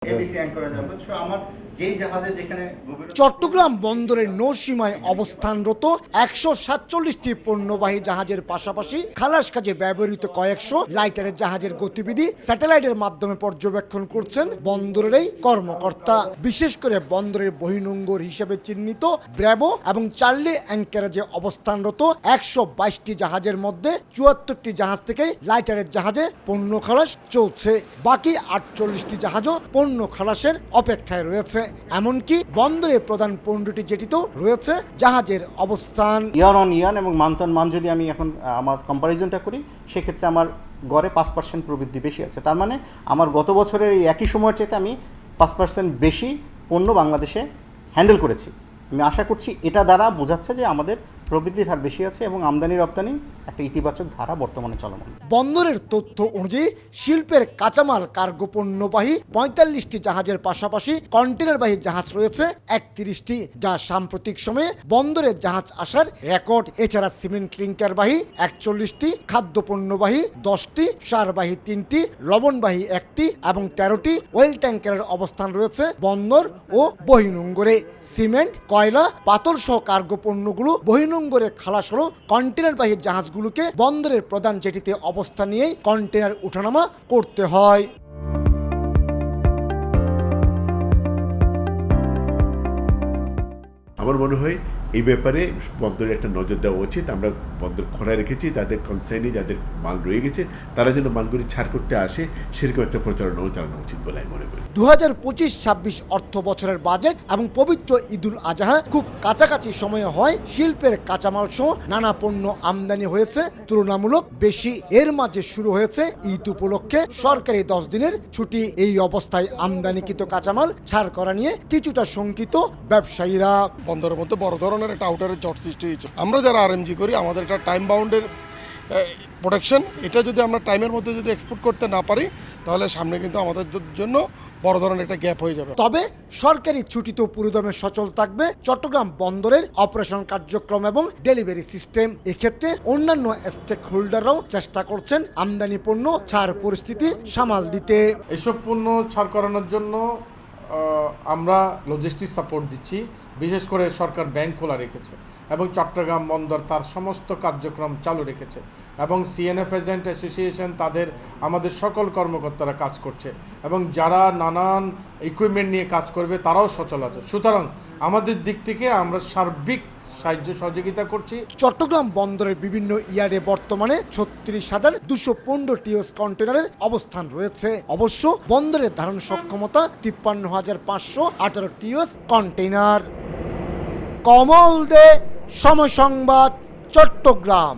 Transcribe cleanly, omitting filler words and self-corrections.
ABC anchorage হবে। So আমার যেই জাহাজে যেখানে চট্টগ্রাম বন্দরের নৌসীমায় অবস্থানরত 147টি পণ্যবাহী জাহাজের পাশাপাশি খালাস কাজে ব্যবহৃত কয়েকশো লাইটারের জাহাজের গতিবিধি স্যাটেলাইটের মাধ্যমে পর্যবেক্ষণ করছেন বন্দরের এই কর্মকর্তা। বিশেষ করে বন্দরের বহির্নোঙর হিসেবে চিহ্নিত ব্র্যাভো এবং চার্লি অ্যাঙ্কারেজে অবস্থানরত 122টি জাহাজের মধ্যে 74টি জাহাজ থেকে লাইটারের জাহাজে পণ্য খালাস চলছে। বাকি 48টি জাহাজও পণ্য খালাসের অপেক্ষায় রয়েছে। এমনকি বন্দরের প্রধান 15টি জেটিতেও রয়েছে জাহাজের অবস্থান। ইয়ার অন ইয়ার এবং মান্থ অন মান্থ যদি আমি এখন আমার কম্পারিজনটা করি, সেক্ষেত্রে আমার গড়ে 5% প্রবৃদ্ধি বেশি আছে। তার মানে আমার গত বছরের এই একই সময়ের চাইতে আমি 5% বেশি পণ্য বাংলাদেশে হ্যান্ডেল করেছি। আমি আশা করছি এটা দ্বারা বোঝাচ্ছে যে আমাদের প্রবৃদ্ধির হার বেশি আছে এবং আমদানি রপ্তানি একটা ইতিবাচক ধারা বর্তমানে চলমান। বন্দরের তথ্য অনুযায়ী শিল্পের কাঁচামাল কার্গো পণ্যবাহী 45টি জাহাজের পাশাপাশি কন্টেনারবাহী জাহাজ রয়েছে 31টি, যা সাম্প্রতিক সময়ে বন্দরের জাহাজ আসার রেকর্ড। এছাড়া সিমেন্ট ক্লিংকারবাহী 41টি, খাদ্য পণ্যবাহী 10টি, সারবাহী 3টি, লবণবাহী 1টি এবং 13টি ওয়েল ট্যাঙ্কারের অবস্থান রয়েছে বন্দর ও বহির্নোঙরে। সিমেন্ট, কয়লা, পাথর সহ কার্গো পণ্যগুলো বহির্নোঙরে খালাস হলো কন্টেনারবাহী জাহাজগুলোকে বন্দরের প্রধান জেটিতে অবস্থান নিয়েই কন্টেনার উঠানামা করতে হয়। আমার মনে হয় এই ব্যাপারে বন্দরের একটা নজর দেওয়া উচিত। আমরা বন্দর খোলা রেখেছি, যাদের কনসার্নে যাদের মাল রয়ে গেছে তারা যেন মালগুলি ছাড় করতে আসে, সেরকম একটা প্রচারণাও চালানো উচিত বলে আমি মনে করি। 2025-26 অর্থ বছরের বাজেট এবং পবিত্র ঈদুল আজহা খুব কাছাকাছি সময়ে হয় শিল্পের কাঁচামাল সহ নানা পণ্য আমদানি হয়েছে তুলনামূলক বেশি। এর মাঝে শুরু হয়েছে ঈদ উপলক্ষে সরকারি 10 দিনের ছুটি। এই অবস্থায় আমদানিকৃত কাঁচামাল ছাড় করা নিয়ে কিছুটা শঙ্কিত ব্যবসায়ীরা। বন্দরের মধ্যে বড় ধরনের একটা আউটারের জট সৃষ্টি হয়েছে। আমরা যারা আরএমজি করি, আমাদের একটা টাইম বাউন্ডের প্রোডাকশন, এটা যদি আমরা টাইমের মধ্যে যদি এক্সপোর্ট করতে না পারি, তাহলে সামনে কিন্তু আমাদের জন্য বড় ধরনের একটা গ্যাপ হয়ে যাবে। তবে সরকারি ছুটিতেও পুরোদমে সচল থাকবে চট্টগ্রাম বন্দরের অপারেশন কার্যক্রম এবং ডেলিভারি সিস্টেম। এক্ষেত্রে অন্যান্য স্টেক হোল্ডাররাও চেষ্টা করছেন আমদানি পণ্য ছাড় পরিস্থিতি সামাল দিতে। এসব পণ্য ছাড় করানোর জন্য আমরা লজিস্টিক সাপোর্ট দিচ্ছি। বিশেষ করে সরকার ব্যাংক খোলা রেখেছে এবং চট্টগ্রাম বন্দর তার সমস্ত কার্যক্রম চালু রেখেছে এবং সিএনএফ এজেন্ট অ্যাসোসিয়েশন আমাদের সকল কর্মকর্তারা কাজ করছে এবং যারা নানান ইকুইপমেন্ট নিয়ে কাজ করবে তারাও সচল আছে। সুতরাং আমাদের দিক থেকে আমরা সার্বিক সাহায্য সহযোগিতা করছি। চট্টগ্রাম বন্দরের বিভিন্ন ইয়ার্ডে বর্তমানে 36,215 টিওস কন্টেনারের অবস্থান রয়েছে। অবশ্য বন্দরের ধারণ সক্ষমতা 53,518 টিওস কন্টেনার। কমল দে, সময় সংবাদ, চট্টগ্রাম।